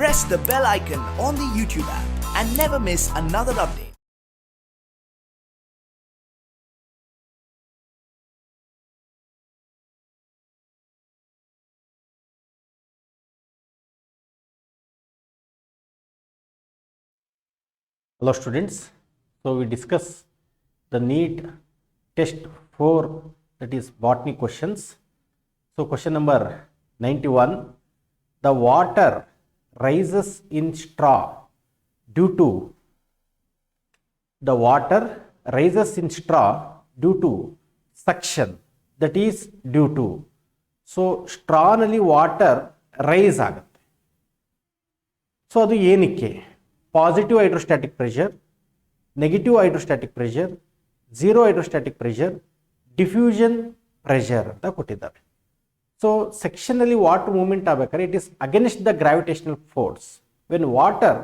Press the bell icon on the YouTube app and never miss another update. Hello students, so we discuss the NEET test 4, that is botany questions. So question number 91, the water rises in straw due to suction, that is due to. So straw nalli water rise ಆಗುತ್ತೆ. So ಅದು ಏನಕ್ಕೆ? Positive hydrostatic pressure, negative hydrostatic pressure, zero hydrostatic pressure, diffusion pressure ಅಂತ ಕೊಟ್ಟಿದ್ದಾರೆ. So ಸೆಕ್ಷನಲ್ಲಿ water movement ಆಗಬೇಕಾದ್ರೆ it is against the gravitational force. When water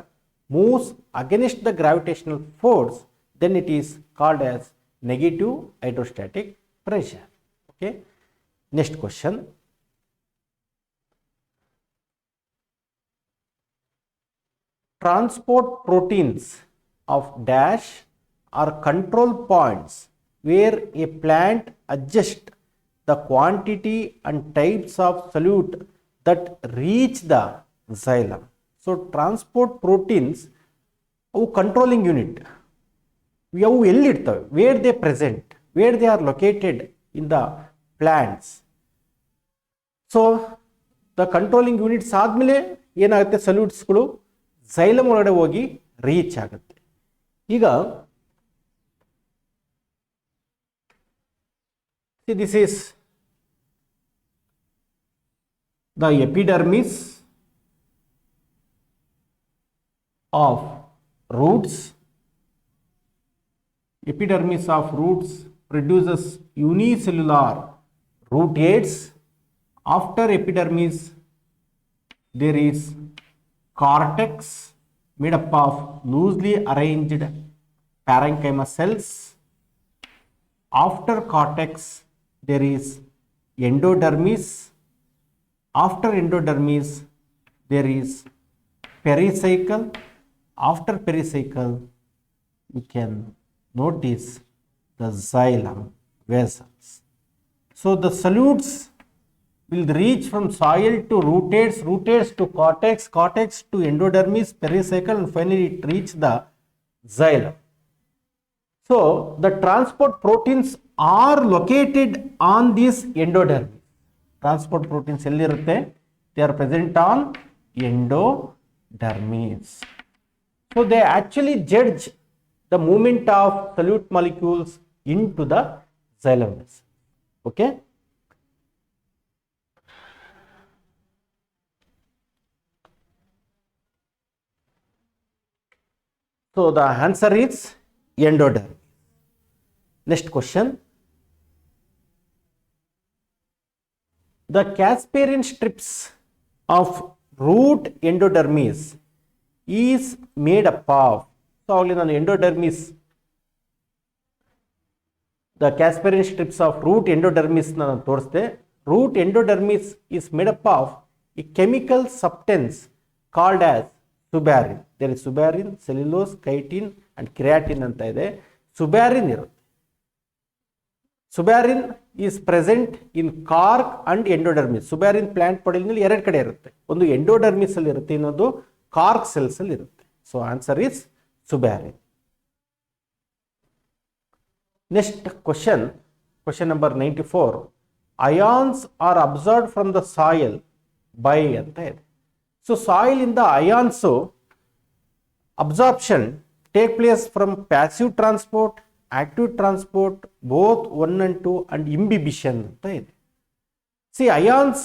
moves against the gravitational force, then it is called as negative hydrostatic pressure. Okay, next question. Transport proteins of dash are control points where a plant adjusts the quantity and types of solute that reach the xylem. So transport proteins ಅವು controlling unit. ಅವು ಎಲ್ಲಿರ್ತವೆ? Where they present, where they are located in the plants. So the controlling units ಆದಮೇಲೆ ಏನಾಗುತ್ತೆ? ಸಲ್ಯೂಟ್ಸ್ಗಳು xylem ಒಳಗಡೆ ಹೋಗಿ reach ಆಗುತ್ತೆ. ಈಗ this is the epidermis of roots. Epidermis of roots produces unicellular rootades. After epidermis, there is cortex made up of loosely arranged parenchyma cells. After cortex, there is endodermis. After endodermis, there is pericycle. After pericycle, we can notice the xylem vessels. So the solutes will reach from soil to rootades, rootades to cortex, cortex to endodermis, pericycle, and finally it reaches the xylem. So the transport proteins are located on this endodermis. Transport proteins ellirutte? They are present on endodermis. So they actually judge the movement of solute molecules into the xylem vessel. Okay. So the answer is endodermis. Next question. The Casparian strips of root endodermis is made up of. So ಆಗಲಿ ನಾನು endodermis, the Casparian strips of root endodermis ನಾನು ತೋರಿಸಿದೆ. Root endodermis is made up of a chemical substance called as suberin. There is suberin, cellulose, chitin and creatine ಅಂತ ಇದೆ. Suberin ಇರುತ್ತೆ. Suberin is present in cork and endodermis. Suberin plant ಬಾಡಿಯಲ್ಲಿ ಎರಡು ಕಡೆ ಇರುತ್ತೆ. ಒಂದು ಎಂಡೋಡರ್ಮಿಸ್ ಅಲ್ಲಿ ಇರುತ್ತೆ, ಇನ್ನೊಂದು ಕಾರ್ಕ್ ಸೆಲ್ಸ್ ಅಲ್ಲಿ ಇರುತ್ತೆ. So answer is suberin. Next question, question number 94. Ions are absorbed from the soil by ಅಂತ ಇದೆ. ಸೊ ಸಾಯಿಲ್ ಇಂದ ions absorption take place from passive transport, active transport, both 1 and 2 and imbibition ಅಂತ ಇದೆ. See, ions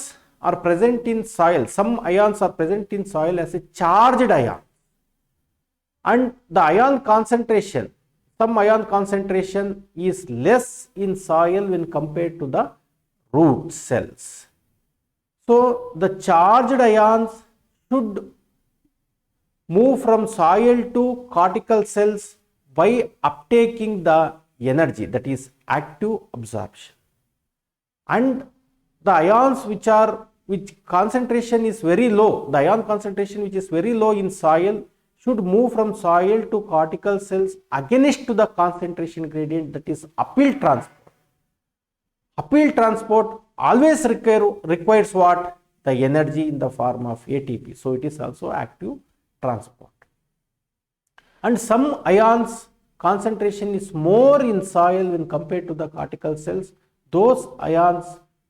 are present in soil. Some ions are present in soil as a charged ion. And the ion concentration, some ion concentration is less in soil when compared to the root cells. So the charged ions should move from soil to cortical cells by uptaking the energy, that is active absorption. And the ions which are which concentration is very low, the ion concentration which is very low in soil should move from soil to cortical cells against to the concentration gradient, that is uphill transport. Uphill transport always requires what? The energy in the form of ATP. So it is also active transport. And some ions concentration is more in soil when compared to the cortical cells. Those ions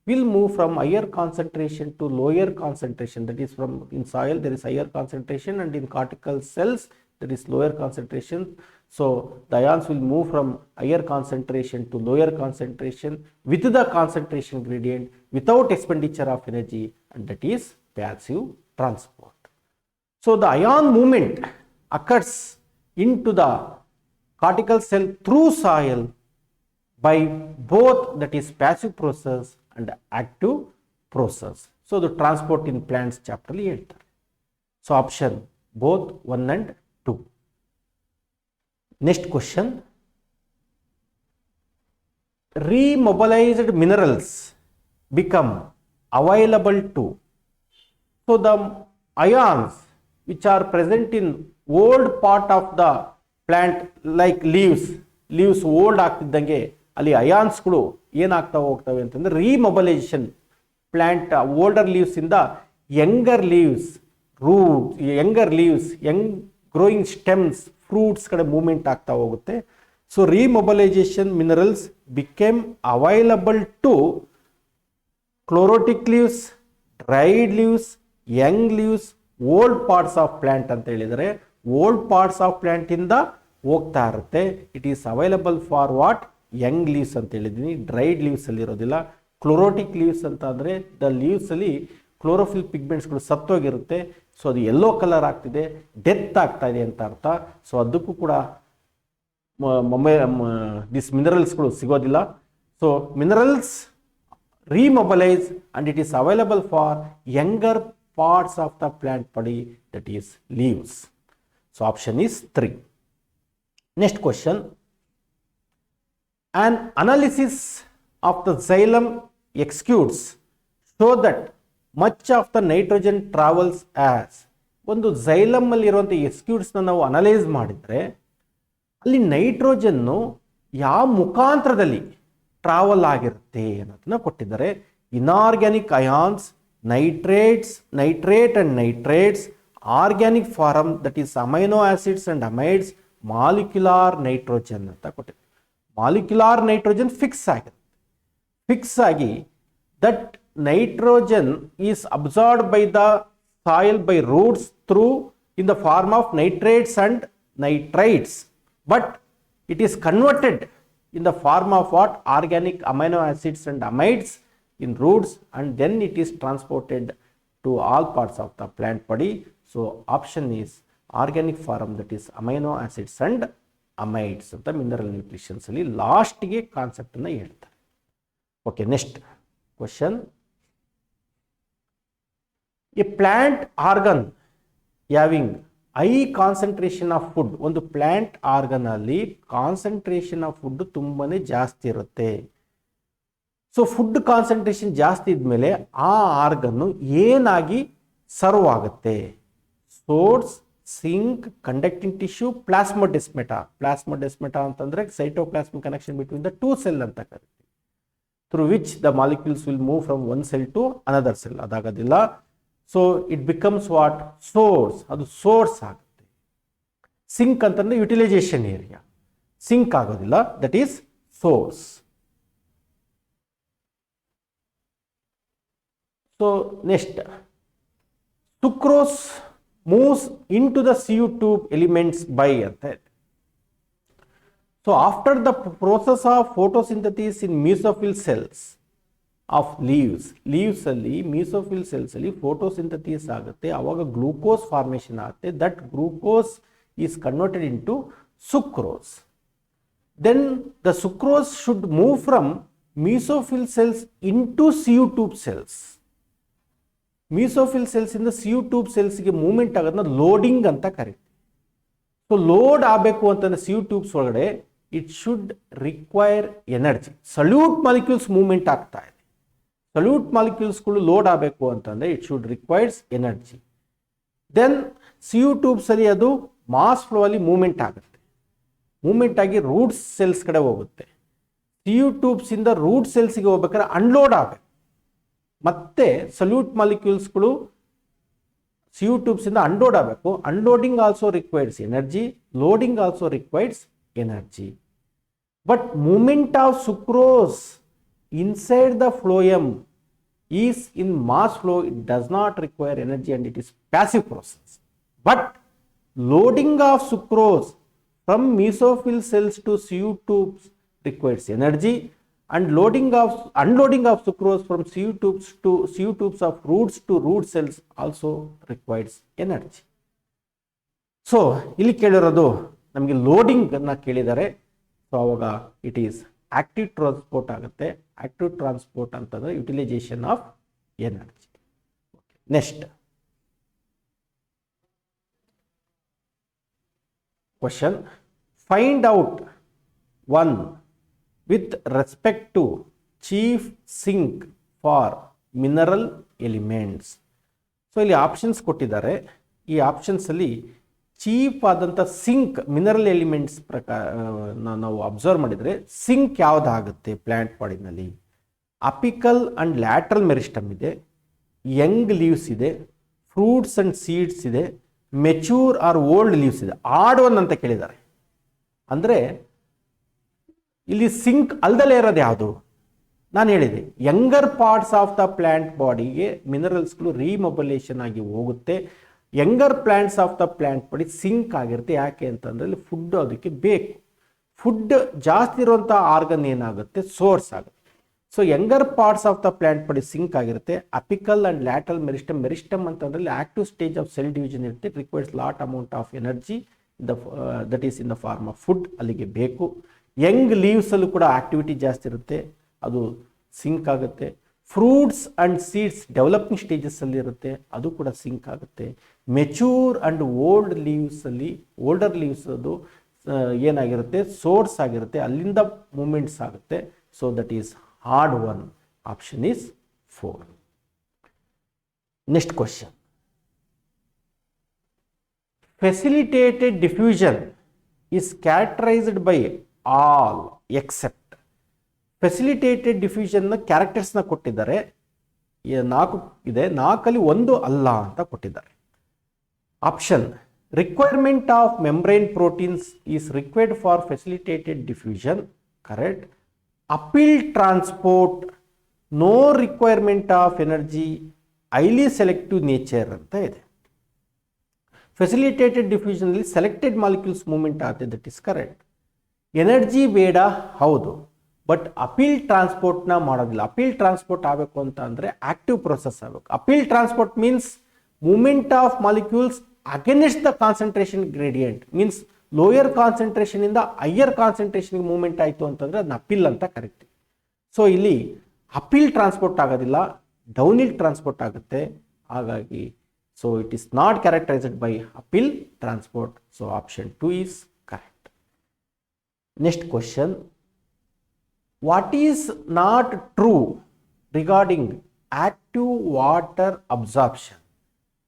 will move from higher concentration to lower concentration, that is from in soil there is higher concentration and in cortical cells there is lower concentration. So the ions will move from higher concentration to lower concentration with the concentration gradient without expenditure of energy, and that is passive transport. So the ion movement occurs into the cortical cell through soil by both, that is passive process and active process. So the transport in plants chapter ಅಲ್ಲಿ ಹೇಳ್ತಾರೆ. So option both 1 and 2. Next question. Remobilized minerals become available to. So the ions which are present in old part of the plant like leaves old ಆಗ್ತಿದ್ದಂಗೆ ಅಲ್ಲಿ ಅಯಾನ್ಸ್ಗಳು ಏನಾಗ್ತಾ ಹೋಗ್ತವೆ ಅಂತಂದ್ರೆ remobilisation, plant older leaves ಇಂದ younger leaves, young growing stems, fruits ಕಡೆ movement ಆಗ್ತಾ ಹೋಗುತ್ತೆ. So remobilisation minerals became available to chlorotic leaves, dried leaves, young leaves, old parts of plant ಅಂತ ಹೇಳಿದರೆ ಓಲ್ಡ್ ಪಾರ್ಟ್ಸ್ ಆಫ್ ಪ್ಲಾಂಟ್ ಇಂದ ಹೋಗ್ತಾ ಇರುತ್ತೆ. It is available for what? Young leaves ಅಂತ ಹೇಳಿದ್ದೀನಿ. ಡ್ರೈಡ್ ಲೀವ್ಸ್ ಅಲ್ಲಿ ಇರೋದಿಲ್ಲ. ಕ್ಲೋರೋಟಿಕ್ ಲೀವ್ಸ್ ಅಂತ ಅಂದರೆ ದ ಲೀವ್ಸ್ ಅಲ್ಲಿ ಕ್ಲೋರೋಫಿಲ್ ಪಿಗ್ಮೆಂಟ್ಸ್ಗಳು ಸತ್ತೋಗಿರುತ್ತೆ. ಸೊ ಅದು ಯೆಲ್ಲೋ ಕಲರ್ ಆಗ್ತಿದೆ, ಡೆತ್ ಆಗ್ತಾ ಇದೆ ಅಂತ ಅರ್ಥ. ಸೊ ಅದಕ್ಕೂ ಕೂಡ ದಿಸ್ ಮಿನರಲ್ಸ್ಗಳು ಸಿಗೋದಿಲ್ಲ. So minerals remobilize and it is available for younger parts of the plant body, that is leaves. So option is 3. Next question. An analysis of the xylem exudates show that much of the nitrogen travels as. ಒಂದು xylem ಅಲ್ಲಿ ಇರುವಂತ exudates ನಾವು analyse ಮಾಡಿದ್ರೆ ಅಲ್ಲಿ nitrogen ಯಾವ ಮುಖಾಂತರದಲ್ಲಿ travel ಆಗಿರುತ್ತೆ ಅನ್ನೋದನ್ನ ಕೊಟ್ಟಿದ್ದಾರೆ. Inorganic ions, nitrate and nitrates, organic form, that is amino acids and amides, molecular nitrogen ಅಂತ ಕೊಟ್ಟಿದ್ದಾರೆ. ಮಾಲಿಕ್ಯುಲಾರ್ ನೈಟ್ರೋಜನ್ ಫಿಕ್ಸ್ ಆಗಿ that nitrogen is absorbed by the soil by roots through in the form of nitrates and nitrites, but it is converted in the form of what? Organic amino acids and amides in roots, and then it is transported to all parts of the plant body. So option is organic form, that is amino acids and amides ಅಂತ mineral nutritions ಅಲ್ಲಿ last ಗೆ concept ಅನ್ನ ಹೇಳ್ತಾರೆ. Okay, next question. A plant organ having high concentration of food, ಒಂದು plant organ ಅಲ್ಲಿ concentration of food ತುಂಬಾನೇ ಜಾಸ್ತಿ ಇರುತ್ತೆ. ಸೊ ಫುಡ್ ಕಾನ್ಸಂಟ್ರೇಷನ್ ಜಾಸ್ತಿ ಇದ್ಮೇಲೆ ಆ ಆರ್ಗನ್ನು ಏನಾಗಿ ಸರ್ವ್ ಆಗುತ್ತೆ? Source, sink, conducting tissue, plasmodesmata ಅಂತಂದ್ರೆ cytoplasmic connection between the two cell ಅಂತ ಕರಿತೀವಿ, through which the molecules will move from one cell to another cell. ಅದಾಗೋದಿಲ್ಲ. So it becomes what? Source. ಅದು ಸೋರ್ಸ್ ಆಗುತ್ತೆ. ಸಿಂಕ್ ಅಂತಂದ್ರೆ utilisation area, sink ಆಗೋದಿಲ್ಲ, that is source. So next, sucrose moves into the sieve tube elements by ಅಂತ ಇದೆ. So after the process of photosynthesis in mesophyll cells of leaves ಅಲ್ಲಿ mesophyll cells ಅಲ್ಲಿ photosynthesis ಆಗುತ್ತೆ. ಅವಾಗ glucose formation ಆಗುತ್ತೆ. That glucose is converted into sucrose. Then the sucrose should move from mesophyll cells into sieve tube cells. Mesophyll cells ಇಂದ sieve tube ಸೆಲ್ಸ್ಗೆ movement ಆಗೋದನ್ನ loading ಅಂತ ಕರಿತೀವಿ. So load ಆಗಬೇಕು ಅಂತಂದ್ರೆ ಸಿಯು ಟ್ಯೂಬ್ಸ್ ಒಳಗಡೆ it should require energy. Solute molecules movement ಆಗ್ತಾ ಇದೆ. ಸಲ್ಯೂಟ್ ಮಾಲಿಕ್ಯೂಲ್ಸ್ಗಳು ಲೋಡ್ ಆಗಬೇಕು ಅಂತಂದರೆ it should requires energy. Then CU ಟ್ಯೂಬ್ಸಲ್ಲಿ ಅದು ಮಾಸ್ ಫ್ಲೋ ಅಲ್ಲಿ ಮೂವ್ಮೆಂಟ್ ಆಗುತ್ತೆ, ಮೂವ್ಮೆಂಟ್ ಆಗಿ ರೂಟ್ ಸೆಲ್ಸ್ ಕಡೆ ಹೋಗುತ್ತೆ. CU ಟ್ಯೂಬ್ಸಿಂದ ರೂಟ್ ಸೆಲ್ಸ್ಗೆ ಹೋಗ್ಬೇಕಾದ್ರೆ ಅನ್ಲೋಡ್ ಆಗಬೇಕು. ಮತ್ತೆ ಸಲ್ಯೂಟ್ ಮಾಲಿಕ್ಯೂಲ್ಸ್ಗಳು CU ಟ್ಯೂಬ್ಸಿಂದ ಅನ್ಲೋಡ್ ಆಗಬೇಕು. Unloading also requires energy, loading also requires energy. But movement of sucrose inside the phloem is in mass flow, it does not require energy and it is passive process. But loading of sucrose from mesophyll cells to CU tubes requires energy, and unloading of sucrose from CU tubes of roots to root cells also requires energy. So ಇಲ್ಲಿ ಕೇಳಿರೋದು ನಮಗೆ loading ಅನ್ನ ಕೇಳಿದ್ದಾರೆ. So ಅವಾಗ it is active transport ಆಗುತ್ತೆ. Active transport ಅಂತಂದ್ರೆ utilisation of energy. Next question, find out one with respect to chief sink for mineral elements. So ಇಲ್ಲಿ options ಕೊಟ್ಟಿದ್ದಾರೆ. ಈ ಆಪ್ಷನ್ಸ್ ಅಲ್ಲಿ ಚೀಪ್ ಆದಂಥ ಸಿಂಕ್ ಮಿನರಲ್ ಎಲಿಮೆಂಟ್ಸ್ ನಾವು ಅಬ್ಸರ್ವ್ ಮಾಡಿದರೆ ಸಿಂಕ್ ಯಾವುದಾಗುತ್ತೆ ಪ್ಲ್ಯಾಂಟ್ ಬಾಡಿನಲ್ಲಿ? ಅಪಿಕಲ್ ಅಂಡ್ ಲ್ಯಾಟ್ರಲ್ ಮೆರಿಸ್ಟಮ್ ಇದೆ, ಯಂಗ್ ಲೀವ್ಸ್ ಇದೆ, ಫ್ರೂಟ್ಸ್ ಅಂಡ್ ಸೀಡ್ಸ್ ಇದೆ, ಮೆಚೂರ್ ಆರ್ ಓಲ್ಡ್ ಲೀವ್ಸ್ ಇದೆ. ಆಡ್ ಒನ್ ಅಂತ ಕೇಳಿದ್ದಾರೆ. ಅಂದರೆ ಇಲ್ಲಿ ಸಿಂಕ್ ಅಲ್ದಲೇ ಇರೋದು ಯಾವುದು? ನಾನು ಹೇಳಿದೆ younger parts of the plant ಬಾಡಿಗೆ ಮಿನರಲ್ಸ್ಗಳು ರೀಮೊಬಲೇಷನ್ ಆಗಿ ಹೋಗುತ್ತೆ. Younger plants of the plant body sink ಆಗಿರುತ್ತೆ. ಯಾಕೆ ಅಂತಂದ್ರೆ ಇಲ್ಲಿ ಫುಡ್ ಅದಕ್ಕೆ ಬೇಕು. ಫುಡ್ ಜಾಸ್ತಿ ಇರುವಂಥ ಆರ್ಗನ್ ಏನಾಗುತ್ತೆ? ಸೋರ್ಸ್ ಆಗುತ್ತೆ. So younger parts of the plant body sink ಆಗಿರುತ್ತೆ. Apical and lateral meristem. Meristem ಅಂತಂದ್ರೆ active stage of cell division ಇರುತ್ತೆ. Requires lot amount of energy that is in the form of food, ಅಲ್ಲಿಗೆ ಬೇಕು. Young leaves ಅಲ್ಲೂ ಕೂಡ activity ಜಾಸ್ತಿ ಇರುತ್ತೆ, ಅದು ಸಿಂಕ್ ಆಗುತ್ತೆ. Fruits and seeds developing stages ಅಲ್ಲಿ ಇರುತ್ತೆ, ಅದು ಕೂಡ ಸಿಂಕ್ ಆಗುತ್ತೆ. ಮೆಚೂರ್ ಅಂಡ್ ಓಲ್ಡರ್ ಲೀವ್ಸ್ ಅದು ಏನಾಗಿರುತ್ತೆ? ಸೋರ್ಸ್ ಆಗಿರುತ್ತೆ, ಅಲ್ಲಿಂದ ಮೂಮೆಂಟ್ಸ್ ಆಗುತ್ತೆ. So that is hard one. Option is 4. Next question, facilitated diffusion is characterised by all except. Facilitated ಡಿಫ್ಯೂಷನ್ನ ಕ್ಯಾರೆಕ್ಟರ್ಸ್ನ ಕೊಟ್ಟಿದ್ದಾರೆ. 4 ಇದೆ, 4ಅಲ್ಲಿ 1 ಅಲ್ಲ ಅಂತ ಕೊಟ್ಟಿದ್ದಾರೆ. Option, requirement of membrane proteins is required for facilitated diffusion, correct. Uphill transport, no requirement of energy, highly selective nature ಅಂತ ಇದೆ. ಫೆಸಿಲಿಟೇಟೆಡ್ ಡಿಫ್ಯೂಷನ್ ಅಲ್ಲಿ ಸೆಲೆಕ್ಟೆಡ್ ಮಾಲಿಕ್ಯೂಲ್ಸ್ ಮೂವ್ಮೆಂಟ್ ಆಗುತ್ತೆ, ದಟ್ ಇಸ್ ಕರೆಕ್ಟ್. ಎನರ್ಜಿ ಬೇಡ, ಹೌದು, ಬಟ್ ಅಪೀಲ್ ಟ್ರಾನ್ಸ್ಪೋರ್ಟ್ನ ಮಾಡೋದಿಲ್ಲ. Appeal transport ಆಗಬೇಕು ಅಂತ ಅಂದರೆ ಆಕ್ಟಿವ್ ಪ್ರೊಸೆಸ್ ಆಗಬೇಕು. Appeal transport means movement of molecules against the concentration gradient, means lower concentration ಇಂದ ಹೈಯರ್ ಕಾನ್ಸಂಟ್ರೇಷನ್ಗೆ ಮೂವ್ಮೆಂಟ್ ಆಯಿತು ಅಂತಂದರೆ ಅದನ್ನ ಅಪೀಲ್ ಅಂತ ಕರಿತೀವಿ. ಸೊ ಇಲ್ಲಿ ಅಪೀಲ್ ಟ್ರಾನ್ಸ್ಪೋರ್ಟ್ ಆಗೋದಿಲ್ಲ, ಡೌನ್ ಹಿಲ್ ಟ್ರಾನ್ಸ್ಪೋರ್ಟ್ ಆಗುತ್ತೆ. ಹಾಗಾಗಿ so it is not characterised by appeal transport. So option 2 is correct. Next question, what is not true regarding active water absorption?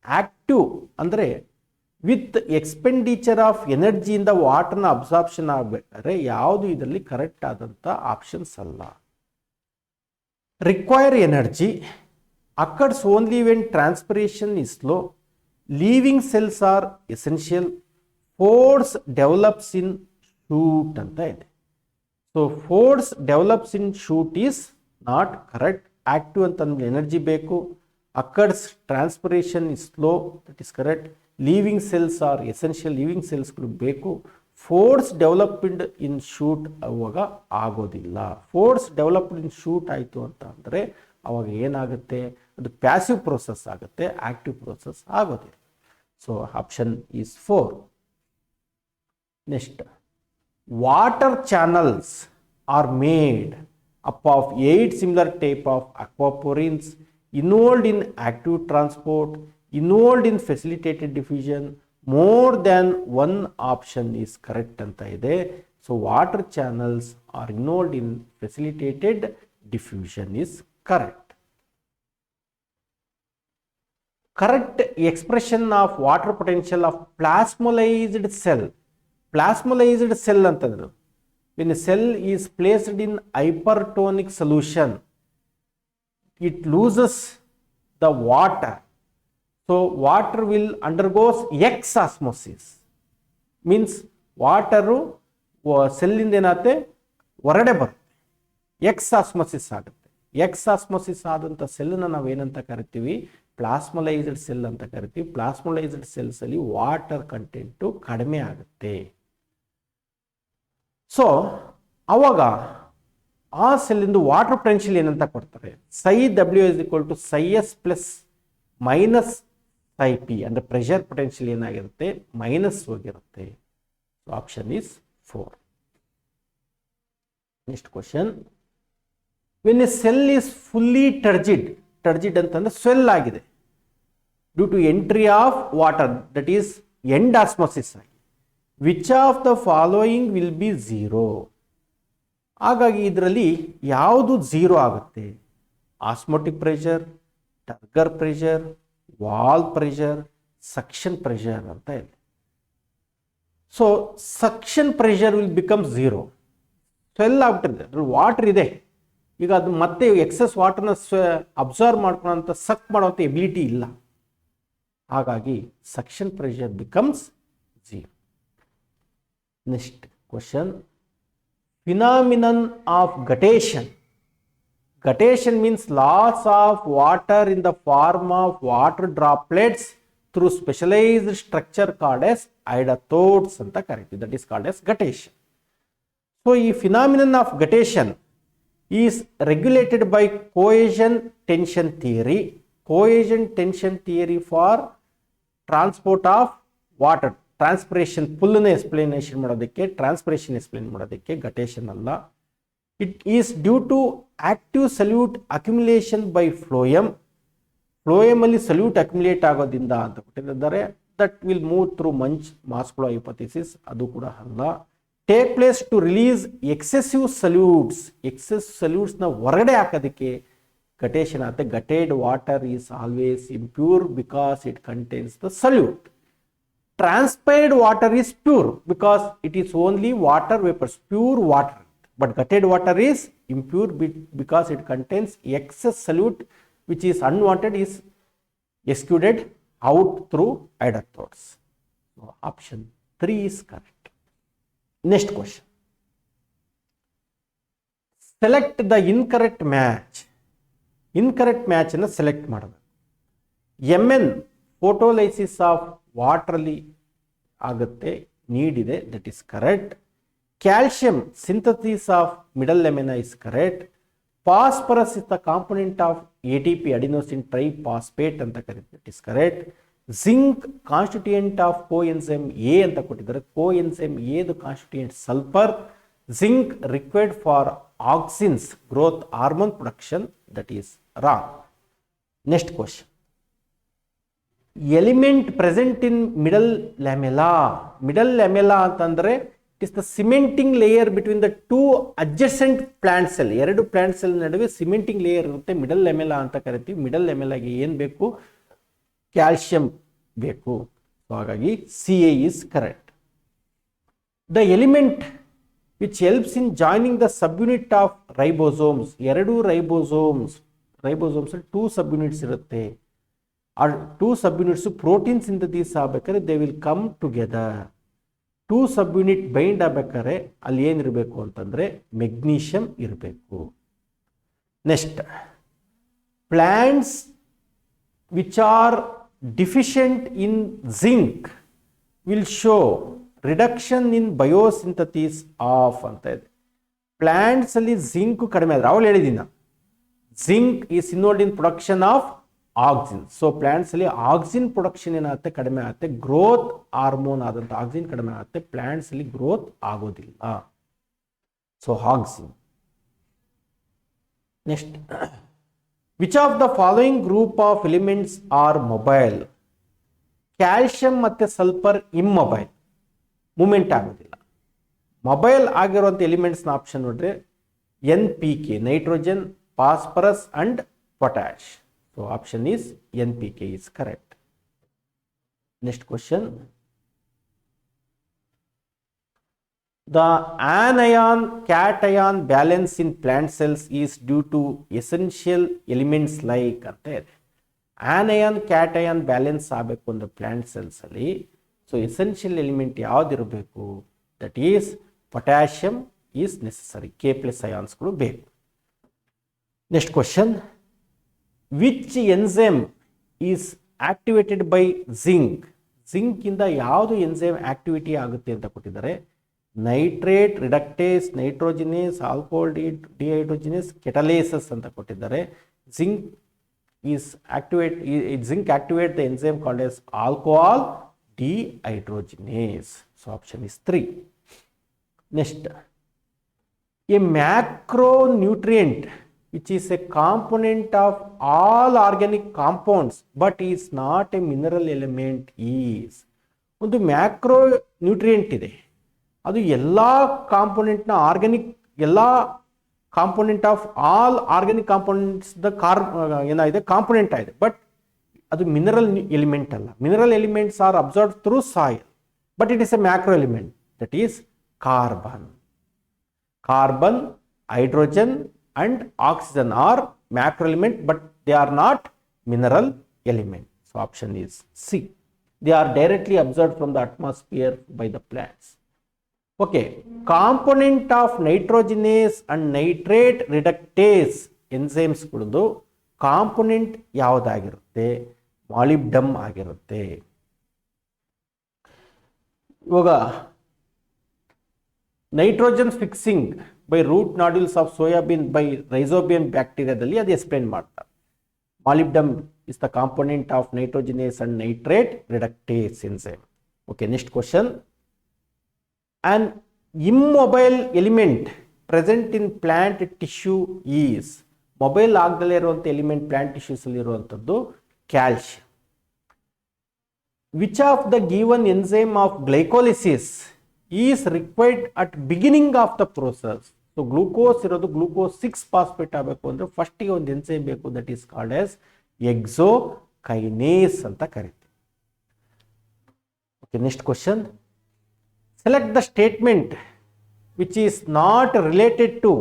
Active ಅಂದರೆ ವಿತ್ ಎಕ್ಸ್ಪೆಂಡಿಚರ್ ಆಫ್ ಎನರ್ಜಿಯಿಂದ ವಾಟರ್ನ absorption ಆಗಬೇಕಾದ್ರೆ ಯಾವುದು ಇದರಲ್ಲಿ correct ಆದಂಥ options ಅಲ್ಲ. Require energy, occurs only when transpiration is slow, living cells are essential, force develops in shoot ಅಂತ ಇದೆ. So force develops in shoot is not correct. Active ಅಂತಂದ್ರೆ ಎನರ್ಜಿ ಬೇಕು. Occurs transpiration is slow, that is correct. Living cells are essential, living ಸೆಲ್ಸ್ಗಳು ಬೇಕು. Force developed in shoot ಅವಾಗ ಆಗೋದಿಲ್ಲ. Force developed in shoot ಆಯಿತು ಅಂತ ಅಂದರೆ ಅವಾಗ ಏನಾಗುತ್ತೆ? ಅದು ಪ್ಯಾಸಿವ್ ಪ್ರೋಸೆಸ್ ಆಗುತ್ತೆ, ಆಕ್ಟಿವ್ ಪ್ರೋಸೆಸ್ ಆಗೋದಿಲ್ಲ. So option is 4. Next, water channels are made up of 8 similar type of aquaporins involved in active transport, involved in facilitated diffusion. More than one option is correct anta ide. So water channels are involved in facilitated diffusion is correct. correct expression of water potential of plasmolized cell. Plasmolized cell ಅಂತಂದ್ರೆ when a cell is placed in hypertonic solution, it loses the water. So water will undergoes X osmosis. Means water cell ಇಂದ ಏನಾಗುತ್ತೆ ಹೊರಗಡೆ ಬರುತ್ತೆ, X osmosis ಆಗುತ್ತೆ. X osmosis ಆದಂಥ ಸೆಲ್ನ ನಾವೇನಂತ ಕರಿತೀವಿ, ಪ್ಲಾಸ್ಮೊಲೈಸ್ಡ್ cell ಅಂತ ಕರಿತೀವಿ. ಪ್ಲಾಸ್ಮೊಲೈಸ್ಡ್ ಸೆಲ್ಸ್ ಅಲ್ಲಿ ವಾಟರ್ ಕಂಟೆಂಟು ಕಡಿಮೆ ಆಗುತ್ತೆ. ಸೊ ಅವಾಗ ಆ ಸೆಲ್ಲಿಂದು ವಾಟರ್ ಪೊಟೆನ್ಷಿಯಲ್ ಏನಂತ ಕೊಡ್ತಾರೆ, psi W is equal to psi S plus minus psi P, ಅಂದರೆ ಪ್ರೆಷರ್ ಪೊಟೆನ್ಷಿಯಲ್ ಏನಾಗಿರುತ್ತೆ ಮೈನಸ್ ಹೋಗಿರುತ್ತೆ. So option is 4. Next question, when a cell is fully turgid ಅಂತಂದ್ರೆ ಸ್ವೆಲ್ ಆಗಿದೆ due to entry of water, that is endosmosis ಆಗಿ, which of the following will be zero. ಹಾಗಾಗಿ ಇದರಲ್ಲಿ ಯಾವುದು zero ಆಗುತ್ತೆ, osmotic pressure, turgor pressure, wall pressure, suction pressure ಅಂತ ಇದೆ. So suction pressure will become zero. Swell ಆಗ್ಬಿಟ್ಟಿದೆ, ಅದ್ರಲ್ಲಿ water ಇದೆ, ಈಗ ಅದು ಮತ್ತೆ ಎಕ್ಸಸ್ ವಾಟರ್ನ ಅಬ್ಸರ್ವ್ ಮಾಡ್ಕೊಳ್ಳೋಂಥ ಸಕ್ ಮಾಡೋಂಥ ಎಬಿಲಿಟಿ ಇಲ್ಲ. ಹಾಗಾಗಿ suction pressure becomes zero. Next question, phenomenon of guttation. Guttation means loss of water in the form of water droplets through specialised structure called as hydathodes ಅಂತ ಕರಿತೀವಿ, that is called as guttation. So ಈ phenomenon of guttation is regulated by cohesion tension theory. Cohesion tension theory for transport of water, transpiration ಫುಲ್ನ explanation ಮಾಡೋದಕ್ಕೆ, transpiration explain ಮಾಡೋದಕ್ಕೆ guttation ಅಲ್ಲ. It is due to active salute accumulation by phloem. Phloem ಅಲ್ಲಿ solute accumulate ಆಗೋದ್ರಿಂದ ಅಂತ ಕೊಟ್ಟಿದ್ದಾರೆ, that will move through Munch mass flow hypothesis, ಅದು ಕೂಡ ಅಲ್ಲ. Take place to release excessive solutes, excess ಸಲ್ಯೂಟ್ಸ್ನ ಹೊರಗಡೆ ಹಾಕೋದಕ್ಕೆ ಗಟೇಷನ್ ಆಗುತ್ತೆ. Guttated water is always impure because it contains the solute. Transpired water is pure because it is only water vapors, pure water. But gutted water is impure because it contains excess solute which is unwanted, is excreted out through hydrothodes. So option 3 is correct. Next question. Select the incorrect match. Incorrect match ಅನ್ನು select ಮಾಡಬೇಕು. Mn photolysis of water ಅಲ್ಲಿ ಆಗುತ್ತೆ, need ಇದೆ, that is correct. Calcium synthesis of middle lamella is correct. Phosphorus is the component of ATP adenosine triphosphate ಅಂತ ಕರೀತಾರೆ, that is correct. Zinc constituent of coenzyme A ಅಂತ ಕೊಟ್ಟಿದ್ದಾರೆ, coenzyme ಎದು constituent sulphur. Zinc required for auxins growth hormone production, that is wrong. Next question, element present in middle lamella. Middle lamella ಅಂತಂದ್ರೆ it is the cementing layer between the two adjacent plant cell. ಎರಡು plant cell ನಡುವೆ cementing layer ಇರುತ್ತೆ, middle ಲ್ಯಾಮೆಲಾ ಅಂತ ಕರಿತೀವಿ. Middle ಲ್ಯಾಮೆಲಾಗೆ ಏನು ಬೇಕು, calcium ಬೇಕು. So ಹಾಗಾಗಿ CA is correct. The element which helps in joining the subunit of ribosomes. ಎರಡು ರೈಬೋಸೋಮ್ಸ್ ಟೂ ಸಬ್ ಯೂನಿಟ್ಸ್ ಇರುತ್ತೆ. ಆ two subunits protein synthesis ಆಗ್ಬೇಕಾದ್ರೆ they will come together. Two subunit bind ಆಗ್ಬೇಕಾದ್ರೆ ಅಲ್ಲಿ ಏನಿರಬೇಕು ಅಂತಂದರೆ magnesium ಇರಬೇಕು. Next, plants which are deficient in zinc will show reduction in biosynthesis of ಅಂತ ಇದೆ. ಪ್ಲಾಂಟ್ಸ್ ಅಲ್ಲಿ ಜಿಂಕ್ ಕಡಿಮೆ ಆದರೆ, ಅವಳು ಹೇಳಿದ್ದೀನಿ zinc is involved in production of auxin. So plants ಅಲ್ಲಿ ಆಕ್ಸಿನ್ ಪ್ರೊಡಕ್ಷನ್ ಏನಾಗುತ್ತೆ, ಕಡಿಮೆ ಆಗುತ್ತೆ. ಗ್ರೋತ್ ಹಾರ್ಮೋನ್ ಆದಂಥ ಆಕ್ಸಿನ್ ಕಡಿಮೆ ಆಗುತ್ತೆ, ಪ್ಲಾಂಟ್ಸ್ ಅಲ್ಲಿ ಗ್ರೋತ್ ಆಗೋದಿಲ್ಲ. So auxin. Next, which of the following group of elements are mobile. Calcium ಮತ್ತೆ ಸಲ್ಫರ್ ಇಮ್ಮೊಬೈಲ್, ಮೂಮೆಂಟ್ ಆಗೋದಿಲ್ಲ. ಮೊಬೈಲ್ ಆಗಿರುವಂಥ ಎಲಿಮೆಂಟ್ಸ್ನ ಆಪ್ಷನ್ ನೋಡ್ರೆ NPK, nitrogen, phosphorus and potash. So option is NPK is correct. Next question. The anion cation balance in plant cells is due to essential elements like ಅಂತ ಇದೆ. anion cation balance ಆಗಬೇಕು ಅಂದ್ರೆ plant cells ಅಲ್ಲಿ so essential element ಯಾವ್ದಿರಬೇಕು, that is potassium is necessary, K+ ಅಯಾನ್ಸ್ಗಳು ಬೇಕು. Next question, which enzyme is activated by zinc? Zinc ಇಂದ ಯಾವುದು ಎನ್ಸೈಮ್ ಆಕ್ಟಿವಿಟಿ ಆಗುತ್ತೆ ಅಂತ ಕೊಟ್ಟಿದ್ದಾರೆ. Nitrate reductase, nitrogenase, alcohol dehydrogenase, catalases ಅಂತ ಕೊಟ್ಟಿದ್ದಾರೆ. Zinc is activate zinc activate the enzyme called as alcohol dehydrogenase. So option is 3. Next, a macronutrient which is a component of all organic compounds but is not a mineral element is. ಒಂದು macro nutrient ಇದೆ, ಅದು ಎಲ್ಲ ಕಾಂಪೋನೆಂಟ್ನ organic, ಎಲ್ಲ component of all organic components the ಏನಾಗಿದೆ component ಆಗಿದೆ, but ಅದು mineral element ಅಲ್ಲ. Mineral elements are observe through soil, but it is A macro element, that is carbon. Carbon, hydrogen and oxygen are macro element, but they are not mineral element. So option is C. They are directly absorbed from the atmosphere by the plants. Okay, component of nitrogenase and nitrate reductase enzymes ಕುಡಿದು component ಯಾವುದಾಗಿರುತ್ತೆ, molybdenum ಆಗಿರುತ್ತೆ. ಇವಾಗ nitrogen fixing by root nodules of soybean by rhizobium ಬ್ಯಾಕ್ಟೀರಿಯಾದಲ್ಲಿ ಅದು explain ಮಾಡ್ತಾರೆ. Molybdenum is the component of nitrogenase and nitrate reductase enzyme. Okay, next question. An immobile element present in plant tissue is. Mobile ಆಗದಲ್ಲೇ ಇರುವಂಥ element plant tissues ಅಲ್ಲಿ ಇರುವಂಥದ್ದು calcium. Which of the given enzyme of glycolysis is required at beginning of the process. So glucose ಇರೋದು glucose 6 phosphate ಆಗಬೇಕು ಅಂದ್ರೆ ಫಸ್ಟಿಗೆ ಒಂದು enzyme ಬೇಕು, that is called as hexokinase ಅಂತ ಕರಿತೀವಿ. Okay, next question. Select the statement which is not related to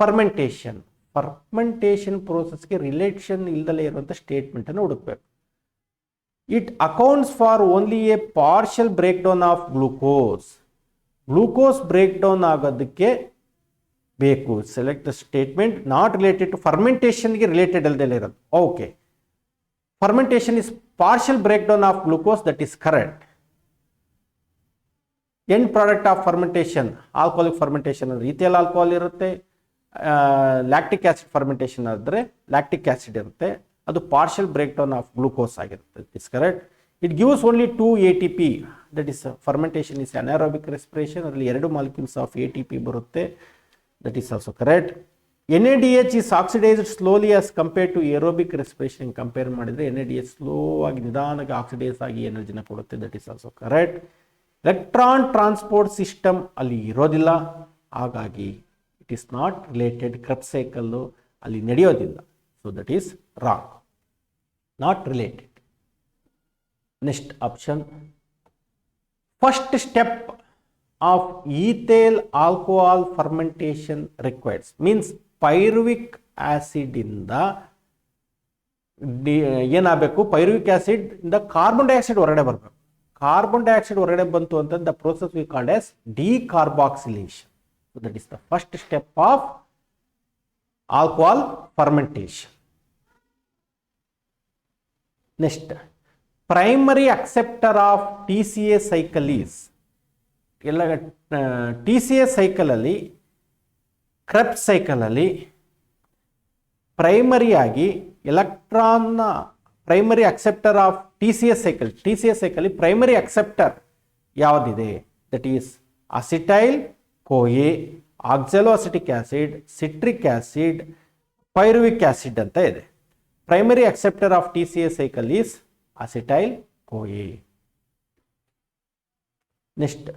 fermentation. Fermentation ಪ್ರೋಸೆಸ್ಗೆ relation ಇಲ್ದಲೇ ಇರುವಂಥ ಸ್ಟೇಟ್ಮೆಂಟ್ ಅನ್ನು ಹುಡುಕಬೇಕು. It accounts for only a partial breakdown of glucose. Glucose break down ಆಗೋದಕ್ಕೆ ಬೇಕು. Select the statement not related to ಫರ್ಮೆಂಟೇಷನ್ಗೆ related ಅಲ್ಲದೆ ಇರೋದು. Okay, fermentation is partial breakdown of glucose, that is correct. End product of fermentation alcoholic fermentation ಅಂದರೆ ethyl alcohol ಇರುತ್ತೆ. Lactic acid fermentation ಆದರೆ lactic acid ಇರುತ್ತೆ, ಅದು partial breakdown of glucose ಆಗಿರುತ್ತೆ. It is correct. It gives only 2 ATP, that is fermentation is anaerobic respiration, ಅದರಲ್ಲಿ 2 molecules of ATP ಬರುತ್ತೆ, that is also correct. NADH is oxidized slowly as compared to aerobic respiration. Compare ಮಾಡಿದರೆ NADH slow ಆಗಿ ನಿಧಾನಕ್ಕೆ oxidise ಆಗಿ ಎನರ್ಜಿನ ಕೊಡುತ್ತೆ, that is also correct. Electron transport system ಅಲ್ಲಿ ಇರೋದಿಲ್ಲ, ಹಾಗಾಗಿ it is not related. Krebs cycle ಅಲ್ಲಿ ನಡೆಯೋದಿಲ್ಲ, so that is wrong, not related. Next option. First step of ethyl alcohol fermentation requires means pyruvic acid ಇಂದ ಏನಾಗಬೇಕು, pyruvic acid ಇಂದ carbon dioxide ಹೊರಗಡೆ ಬರಬೇಕು. ಕಾರ್ಬನ್ ಡೈಆಕ್ಸೈಡ್ ಹೊರಗಡೆ ಬಂತು ಅಂತ the process we called as decarboxylation. That is the first step of alcohol fermentation. Next, primary acceptor of TCA cycle is. ಎಲ್ಲ TCA ಸೈಕಲಲ್ಲಿ, ಕ್ರೆಬ್ಸ್ ಸೈಕಲಲ್ಲಿ ಪ್ರೈಮರಿಯಾಗಿ ಎಲೆಕ್ಟ್ರಾನ್ನ primary acceptor of TCA cycle primary acceptor ಯಾವುದಿದೆ, that is acetyl CoA, oxaloacetic acid, citric acid, pyruvic acid ಅಂತ ಇದೆ. Primary acceptor of TCA cycle is acetyl CoA. Next,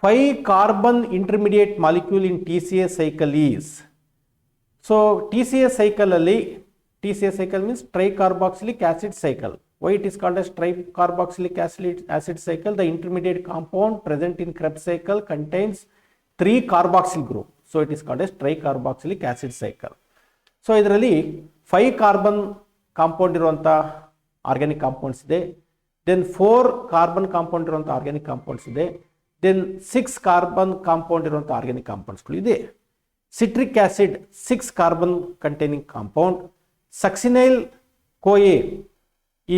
5 carbon intermediate molecule in TCA cycle is. So TCA cycle means tricarboxylic acid cycle. Why it is called as tricarboxylic acid cycle? The intermediate compound present in Krebs cycle contains 3 carboxyl group. So it is called as tricarboxylic acid cycle. So ಇದರಲ್ಲಿ 5 carbon compound ಇರುವಂಥ organic compounds ಇದೆ, then 4 carbon compound ಇರುವಂಥ organic compounds ಇದೆ, then 6 carbon compound ಇರುವಂಥ organic ಕಾಂಪೌಂಡ್ಸ್ಗಳು ಇದೆ. Citric acid 6 carbon containing compound, succinyl CoA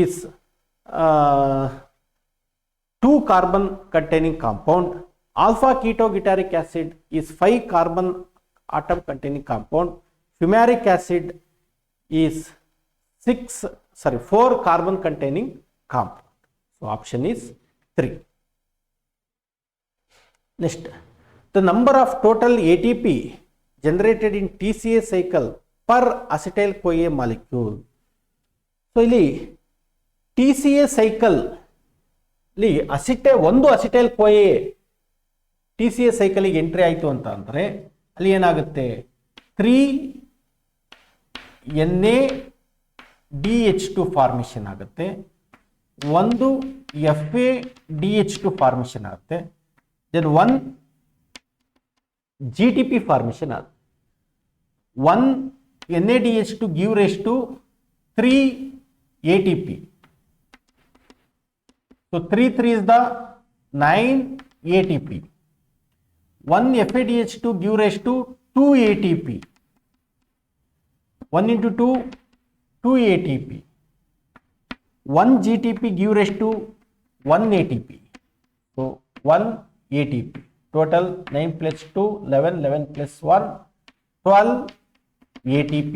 is 2 carbon containing compound, alpha ketoglyceric acid is 5 carbon atom containing compound, fumaric acid is 4 carbon containing compound. So option is 3. Next, the number of total ATP generated in TCA cycle per acetyl CoA molecule. So ಇಲ್ಲಿ TCA cycle li ಒಂದು acetyl ಕೋಯೆ TCA cycle ಗೆ entry ಆಯಿತು ಅಂತ ಅಂದರೆ ಅಲ್ಲಿ ಏನಾಗುತ್ತೆ 3NADH2 formation ಆಗುತ್ತೆ, ಒಂದು FADH2 ಫಾರ್ಮೇಷನ್ ಆಗುತ್ತೆ, ದೆನ್ 1 GTP ಫಾರ್ಮೇಷನ್ ಆಗುತ್ತೆ. 1 NADH2 give rise to 3 ATP. So 3 is the 9 ATP. 1 FADH2 give rise to 2 ATP. 1 into 2, 2 ATP. 1 GTP give rise to 1 ATP. So 1 ATP. Total 9 plus 2, 11, 11 plus 1, 12 ATP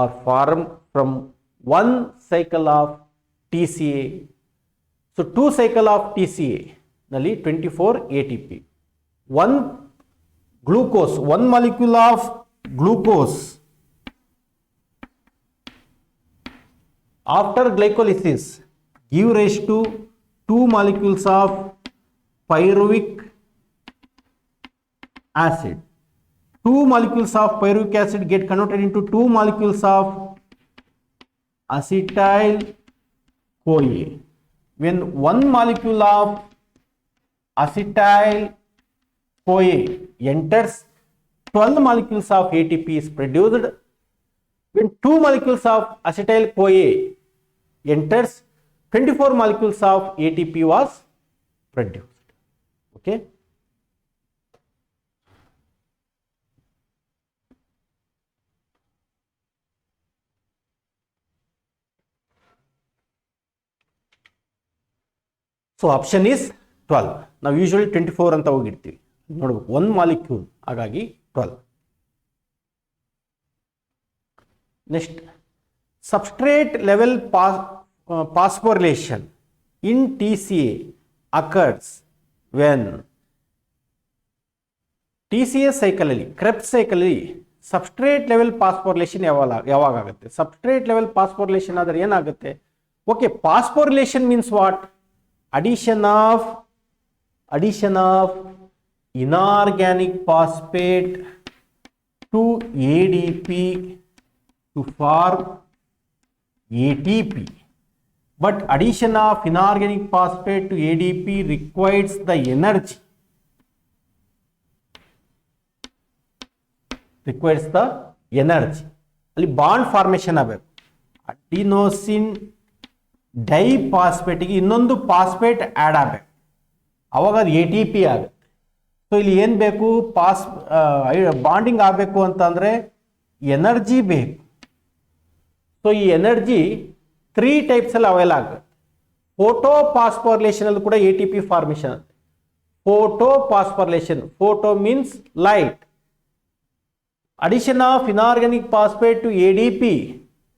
are formed from 1 cycle of TCA. So 2 cycle of TCA nalli 24 ATP. 1 glucose, 1 molecule of glucose after glycolysis give rise to 2 molecules of pyruvic acid. 2 molecules of pyruvic acid get converted into 2 molecules of acetyl CoA. When 1 molecule of acetyl CoA enters, 12 molecules of ATP is produced. When 2 molecules of acetyl CoA enters, 24 molecules of ATP was produced. Okay. So option is 12. ನಾವು usually 24 ಅಂತ ಹೋಗಿರ್ತೀವಿ, ನೋಡ್ಬೇಕು 1 molecule, ಹಾಗಾಗಿ 12. Next, substrate level phosphorylation in TCA occurs when TCA cycle ಅಲ್ಲಿ, Krebs cycle ಅಲ್ಲಿ substrate level phosphorylation ಯಾವಾಗ ಆಗುತ್ತೆ? Substrate level phosphorylation ಆದರೆ ಏನಾಗುತ್ತೆ? Okay, phosphorylation means what? addition of inorganic phosphate to ADP to form ATP. But addition of inorganic phosphate to ADP requires the energy. ಅಲ್ಲಿ bond formation ಆಗಬೇಕು. Adenosine ಡೈಫಾಸ್ಫೇಟಿಗೆ ಇನ್ನೊಂದು phosphate add ಆಗಬೇಕು, ಅವಾಗ ಅದು ATP ಆಗುತ್ತೆ. So ಇಲ್ಲಿ ಏನು ಬೇಕು? ಬಾಂಡಿಂಗ್ ಆಗಬೇಕು ಅಂತಂದರೆ ಎನರ್ಜಿ ಬೇಕು. ಸೊ ಈ ಎನರ್ಜಿ 3 ಟೈಪ್ಸಲ್ಲಿ ಅವೈಲ್ ಆಗುತ್ತೆ. ಫೋಟೋಫಾಸ್ಫೋರಿಲೇಷನ್ ಅಲ್ಲಿ ಕೂಡ ATP ಫಾರ್ಮೇಷನ್ ಆಗುತ್ತೆ. Photophosphorylation, photo means light. Addition of inorganic phosphate to ADP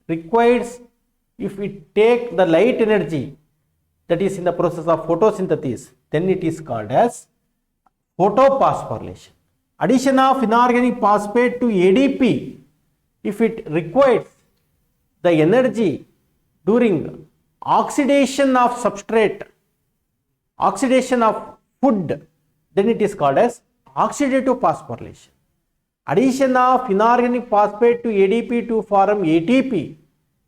requires, if we take the light energy that is in the process of photosynthesis, then it is called as photophosphorylation. Addition of inorganic phosphate to ADP, if it requires the energy during oxidation of substrate, oxidation of food, then it is called as oxidative phosphorylation. Addition of inorganic phosphate to ADP to form ATP,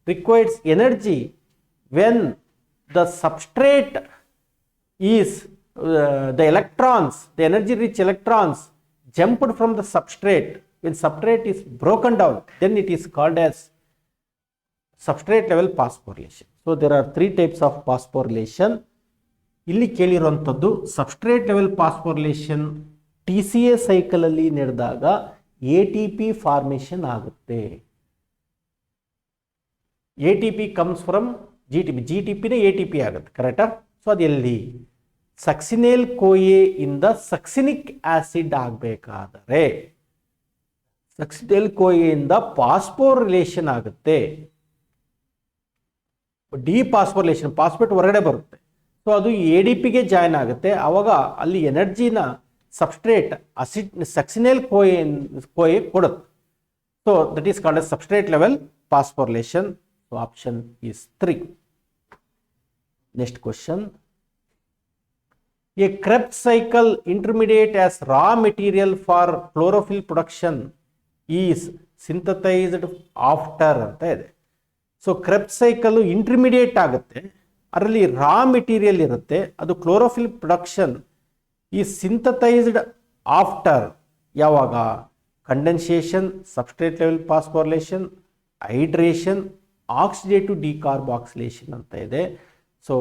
requires energy when the substrate is the electrons, the energy rich electrons jumped from the substrate. When substrate is broken down, then it is called as substrate level phosphorylation. So there are three types of phosphorylation. ಇಲ್ಲಿ ಕೇಳಿರುವಂಥದ್ದು substrate level ಫಾಸ್ಫೋರಿಲೇಷನ್ TCA cycle ಅಲ್ಲಿ ನಡೆದಾಗ ATP formation ಆಗುತ್ತೆ. ATP comes from GTP ನೇ ATP ಆಗುತ್ತೆ, ಕರೆಕ್ಟಾ? So ಅದು ಎಲ್ಲಿ? ಸಕ್ಸಿನೇಲ್ ಕೋಯೆ ಇಂದ ಸಕ್ಸಿನಿಕ್ ಆಸಿಡ್ ಆಗಬೇಕಾದರೆ ಸಕ್ಸಿನೇಲ್ ಕೋಯೆಯಿಂದ ಫಾಸ್ಫೋರಿಲೇಷನ್ ಆಗುತ್ತೆ. ಡಿಫಾಸ್ಫೋರಿಲೇಷನ್, ಫಾಸ್ಫೇಟ್ ಹೊರಗಡೆ ಬರುತ್ತೆ. ಸೊ ಅದು ADPಗೆ ಜಾಯ್ನ್ ಆಗುತ್ತೆ. ಆವಾಗ ಅಲ್ಲಿ ಎನರ್ಜಿನ ಸಬ್ಸ್ಟ್ರೇಟ್ ಸಕ್ಸಿನೇಲ್ ಕೋಯೆ ಕೊಡುತ್ತೆ. So that is called as substrate level phosphorylation. So option is 3. Next question. A Krebs cycle intermediate as raw material for chlorophyll production is synthesized after ಅಂತ ಇದೆ. So Krebs cycle intermediate ಆಗುತ್ತೆ, ಅದರಲ್ಲಿ ರಾ material ಇರುತ್ತೆ, ಅದು chlorophyll production ಈ synthesised after ಯಾವಾಗ? Condensation, substrate level phosphorylation, hydration, oxidative decarboxylation ಅಂತ ಇದೆ. ಸೊ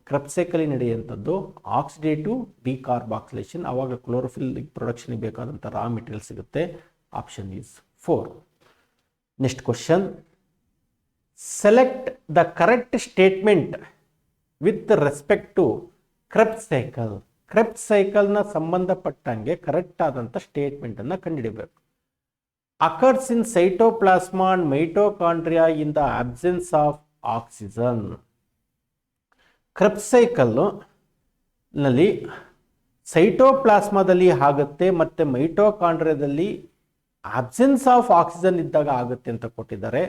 Krebs cycle ನಡೆಯುವಂಥದ್ದು ಆಕ್ಸಿಡೇಟಿವ್ ಡಿಕಾರ್ಬಾಕ್ಸಿಲೇಷನ್, ಆವಾಗ ಕ್ಲೋರೋಫಿಲ್ ಪ್ರೊಡಕ್ಷನ್ಗೆ ಬೇಕಾದಂಥ ರಾ ಮೆಟೀರಿಯಲ್ ಸಿಗುತ್ತೆ. Option is 4. Next question. Select the correct statement with respect to Krebs cycle. Krebs cycleನ ಸಂಬಂಧಪಟ್ಟಂಗೆ ಕರೆಕ್ಟ್ ಆದಂಥ ಸ್ಟೇಟ್ಮೆಂಟನ್ನು ಕಂಡುಹಿಡಬೇಕು. Occurs in cytoplasma and mitochondria in the absence of oxygen. Krebs cycle ನಲ್ಲಿ ಸೈಟೋಪ್ಲಾಸ್ಮಾದಲ್ಲಿ ಆಗುತ್ತೆ ಮತ್ತು ಮೈಟೋಕಾಂಡ್ರಿಯಾದಲ್ಲಿ ಅಬ್ಸೆನ್ಸ್ ಆಫ್ ಆಕ್ಸಿಜನ್ ಇದ್ದಾಗ ಆಗುತ್ತೆ ಅಂತ ಕೊಟ್ಟಿದ್ದಾರೆ.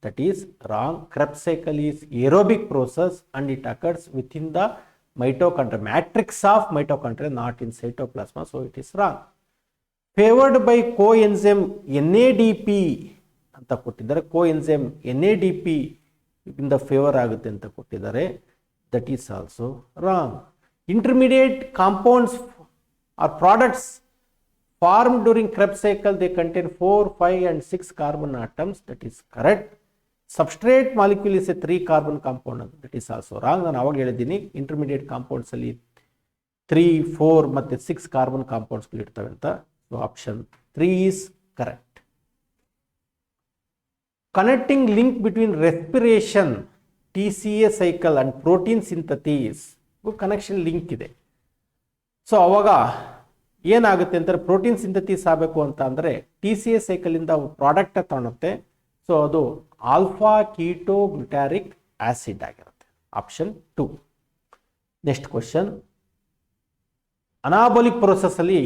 That is wrong. Krebs cycle is aerobic process and it occurs within the mitochondria, matrix of mitochondria, not in cytoplasma. So it is wrong. Favoured by coenzyme NADP ಅಂತ ಕೊಟ್ಟಿದ್ದಾರೆ. Coenzyme NADP ಇಂದ favour ಆಗುತ್ತೆ ಅಂತ ಕೊಟ್ಟಿದ್ದಾರೆ. That is also wrong. Intermediate compounds or products formed during Krebs cycle, they contain 4, 5 and 6 carbon atoms. That is correct. Substrate molecule is a 3 carbon compound. That is also wrong. ನಾನು ಆವಾಗ ಹೇಳಿದ್ದೀನಿ intermediate compounds ಅಲ್ಲಿ 3, 4 ಮತ್ತು 6 carbon ಕಾಂಪೌಂಡ್ಸ್ಗಳು ಇರ್ತವೆ ಅಂತ. So option 3 is correct. Connecting link between respiration TCA cycle and protein synthesis connection link ಇದೆ. So ಅವಾಗ ಏನಾಗುತ್ತೆ ಅಂತಾರೆ, ಪ್ರೋಟೀನ್ ಸಿಂಥಸಿಸ್ ಆಗಬೇಕು ಅಂತ ಅಂದರೆ TCA ಸೈಕಲಿಂದ ಪ್ರಾಡಕ್ಟ್ ತಗೊಳುತ್ತೆ. ಸೊ ಅದು ಆಲ್ಫಾ ಕೀಟೋ ಗ್ಲುಟಾರಿಕ್ ಆಸಿಡ್ ಆಗಿರುತ್ತೆ. Option 2. Next question. Anabolic process ಅಲ್ಲಿ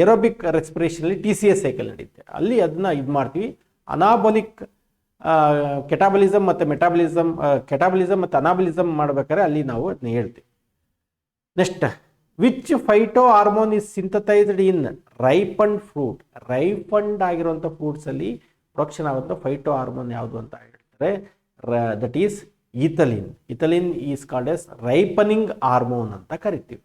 ಏರೋಬಿಕ್ ರೆಸ್ಪಿರೇಷನ್ ಅಲ್ಲಿ TCA ಸೈಕಲ್ ನಡೆಯುತ್ತೆ. ಅಲ್ಲಿ ಅದನ್ನ ಇದು ಮಾಡ್ತೀವಿ. ಅನಾಬಾಲಿಕ್ ಕೆಟಾಬಲಿಸಮ್ ಮತ್ತು ಕೆಟಾಬಲಿಸಮ್ ಮತ್ತು ಅನಾಬಲಿಸಮ್ ಮಾಡ್ಬೇಕಾದ್ರೆ ಅಲ್ಲಿ ನಾವು ಅದನ್ನ ಹೇಳ್ತೀವಿ. Next. Which phyto hormone is synthesised in ripened fruit. Ripened ಆಗಿರುವಂಥ ಫ್ರೂಟ್ಸಲ್ಲಿ ಪ್ರೊಡಕ್ಷನ್ ಆಗುವಂಥ ಫೈಟೋ ಹಾರ್ಮೋನ್ ಯಾವುದು ಅಂತ ಹೇಳ್ತಾರೆ. That is ethylene. Ethylene is called as ripening hormone ಅಂತ ಕರಿತೀವಿ.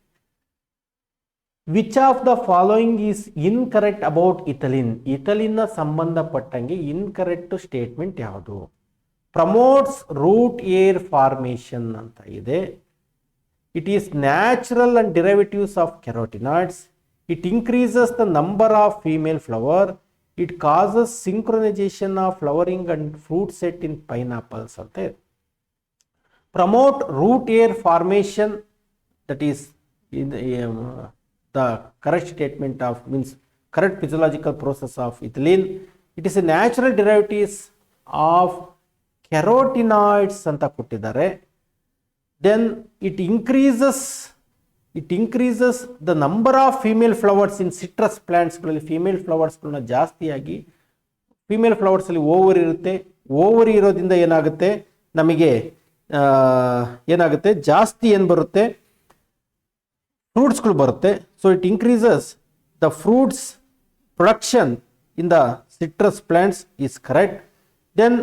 Which of the following is incorrect about ethylene. ಇಥಲಿನ್ನ ಸಂಬಂಧಪಟ್ಟಂಗೆ ಇನ್ಕರೆಕ್ಟ್ ಸ್ಟೇಟ್ಮೆಂಟ್ ಯಾವುದು? ಪ್ರಮೋಟ್ಸ್ ರೂಟ್ ಏರ್ ಫಾರ್ಮೇಷನ್ ಅಂತ ಇದೆ. It is natural and derivatives of carotenoids. It increases the number of female flower. It causes synchronisation of flowering and fruit set in pineapples ಅಂತ ಇದೆ. Promote root hair formation, that is the correct statement of means correct physiological process of ethylene. It is a natural derivatives of carotenoids anta kottidare. Then it increases the number of female flowers in citrus plants. Female flowers ಗಳನ್ನ ಜಾಸ್ತಿಯಾಗಿ female flowers ಅಲ್ಲಿ over ಇರುತ್ತೆ. Over ಇರೋದ್ರಿಂದ ಏನಾಗುತ್ತೆ, ನಮಗೆ ಏನಾಗುತ್ತೆ, ಜಾಸ್ತಿ ಏನು ಬರುತ್ತೆ, ಫ್ರೂಟ್ಸ್ಗಳು ಬರುತ್ತೆ. So it increases the fruits production in the citrus plants is correct. Then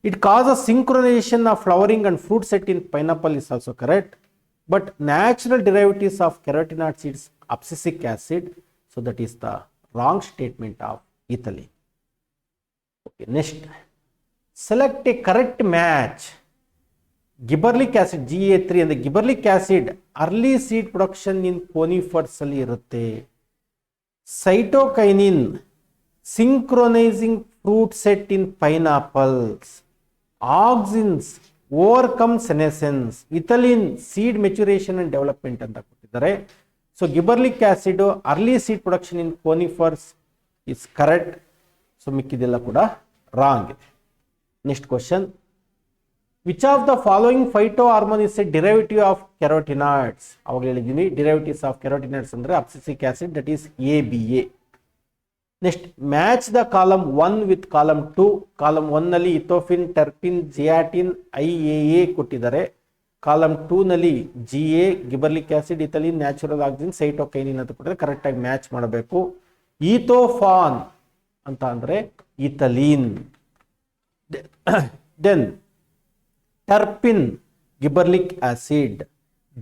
It causes synchronization of flowering and fruit set in pineapple is also correct. But natural derivatives of carotenoid seeds abscisic acid. So that is the wrong statement of ethylene. Okay, next. Select a correct match. Gibberellic acid GA3 and the gibberellic acid early seed production in conifers ಅಲ್ಲಿ ಇರುತ್ತೆ. Cytokinin synchronizing fruit set in pineapples. Auxins overcome senescence. Ethylene seed maturation and development ಅಂತ ಕೊಟ್ಟಿದ್ದಾರೆ. So gibberellic acid early seed production in conifers is correct. So ಮಿಕ್ಕಿದೆಲ್ಲ ಕೂಡ wrong ಇದೆ. Next question. Which of the following phytohormone is a derivative of carotenoids? ಅವಾಗ ಹೇಳಿದ್ದೀನಿ derivatives of carotenoids ಅಂದ್ರೆ abscisic acid, that is ABA. Next, match the column 1 with column 2. Column 1 ನಲ್ಲಿ ಇಥೋಫಿನ್, ಟರ್ಪಿನ್, ಜಿಯಾಟಿನ್, IAA ಕೊಟ್ಟಿದ್ದಾರೆ. Column 2 ನಲ್ಲಿ GA, gibberellic acid, ethylene, natural auxin, cytokinin ಅಂತ ಕೊಟ್ಟರೆ correct ಆಗಿ match ಮಾಡಬೇಕು. ಈಥೋಫಾನ್ ಅಂತ ಅಂದ್ರೆ ethylene. Then terpene gibberellic acid,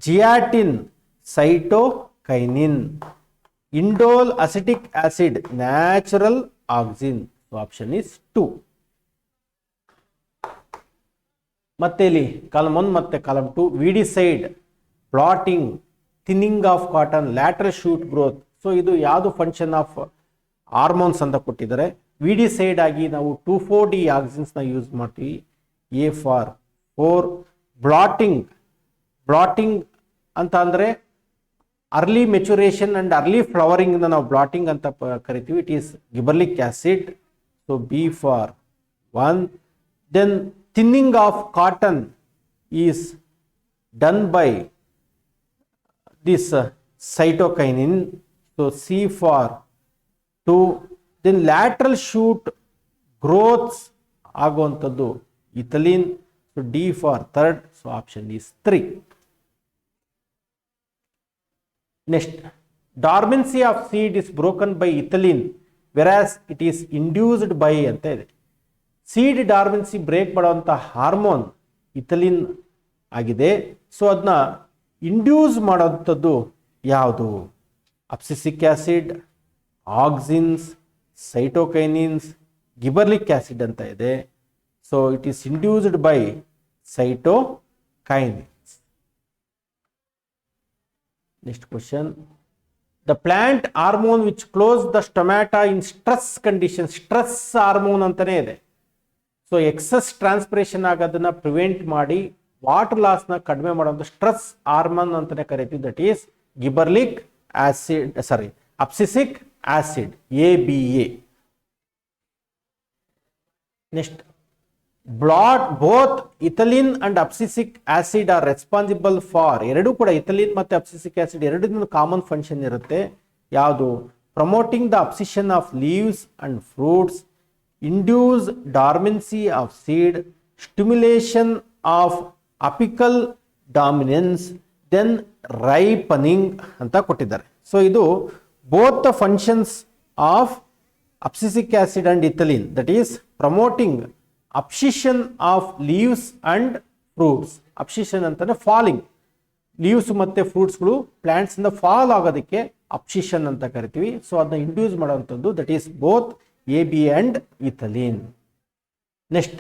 zeatin cytokinin, indole acetic acid natural auxin. So option is 2. ಮತ್ತೆ ಇಲ್ಲಿ ಕಾಲಮ್ 1 ಮತ್ತೆ column 2 weedicide, bolting, thinning of cotton, lateral shoot growth. So ಇದು ಯಾವುದು ಫಂಕ್ಷನ್ ಆಫ್ ಹಾರ್ಮೋನ್ಸ್ ಅಂತ ಕೊಟ್ಟಿದ್ದಾರೆ. ವಿಡಿಸೈಡ್ ಆಗಿ ನಾವು 2,4-D ಆಕ್ಸಿನ್ಸ್ ನ ಯೂಸ್ ಮಾಡ್ತೀವಿ. A for 4. ಬ್ಲಾಟಿಂಗ್ ಅಂತ ಅಂದ್ರೆ early maturation and early flowering ನಾವು ಬ್ಲಾಟಿಂಗ್ ಅಂತ ಕರಿತೀವಿ. It is gibberellic acid. So B for 1. Then thinning of cotton is done by this cytokinin. So C for 2. Then lateral shoot growths ಆಗುವಂಥದ್ದು ethylene. So D for 3rd. So option is 3. Next, dormancy of seed is broken by ethylene whereas it is induced by ಅಂತ ಇದೆ. Seed dormancy break ಮಾಡುವಂಥ hormone ethylene ಆಗಿದೆ. So ಅದನ್ನ induce ಮಾಡೋಂಥದ್ದು ಯಾವುದು? Abscisic acid, auxins, cytokinins, gibberellic acid ಅಂತ ಇದೆ. So it is induced by cytokinins. Next question. The plant hormone which close the stomata in stress condition. Stress hormone ಅಂತಾನೆ ಇದೆ. So excess transpiration ಆಗೋದನ್ನ prevent ಮಾಡಿ water loss ನ ಕಡಿಮೆ ಮಾಡುವಂತ stress hormone ಅಂತಾನೆ ಕರಿತೀವಿ. That is gibberellic acid, abscisic acid, ABA. Next, both ethylene and abscisic acid are responsible for. ಎರಡು ಕೂಡ ಇಥಲಿನ್ ಮತ್ತೆ ಅಬ್ಸಿಸಿಕ್ ಆಸಿಡ್ ಎರಡೂ ಕಾಮನ್ ಫಂಕ್ಷನ್ ಇರುತ್ತೆ. ಯಾವುದು? Promoting the abscission of leaves and fruits, induce dormancy of seed, stimulation of apical dominance, then ripening ಅಂತ ಕೊಟ್ಟಿದ್ದಾರೆ. So ಇದು both the functions of abscisic acid and ethylene, that is promoting abscission of leaves and fruits. abscission ಅಂತಾನೆ falling, leaves ಮತ್ತೆ ಫ್ರೂಟ್ಸ್ಗಳು plants ಇಂದ fall ಆಗೋದಕ್ಕೆ ಅಬ್ಸಿಷನ್ ಅಂತ ಕರಿತೀವಿ. So ಅದನ್ನ ಇಂಡ್ಯೂಸ್ ಮಾಡುವಂಥದ್ದು that is both ABA and ethylene. Next,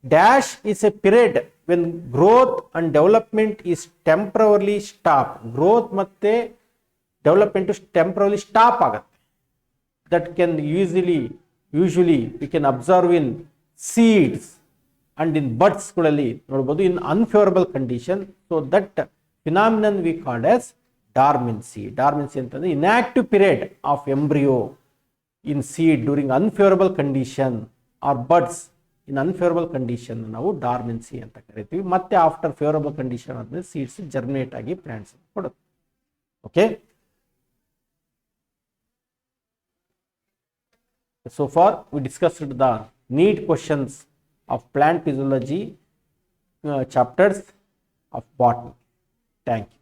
dash is a period when growth and development is temporarily stop. Growth ಮತ್ತೆ development temporarily stop ಆಗುತ್ತೆ. That can usually we can observe in seeds and in buds ಗಳಲ್ಲಿ ನೋಡಬಹುದು in unfavorable condition. So that phenomenon we called as dormancy. Dormancy ಅಂತಂದ್ರೆ inactive period of embryo in seed during unfavorable condition or buds in unfavorable condition ನಾವು dormancy ಅಂತ ಕರಿತೀವಿ. ಮತ್ತೆ after favourable condition ಆದ್ಮೇಲೆ seeds germinate ಆಗಿ plants ಕೊಡುತ್ತೆ. Okay, so far we discussed the NEET questions of plant physiology chapters of botany. Thank you.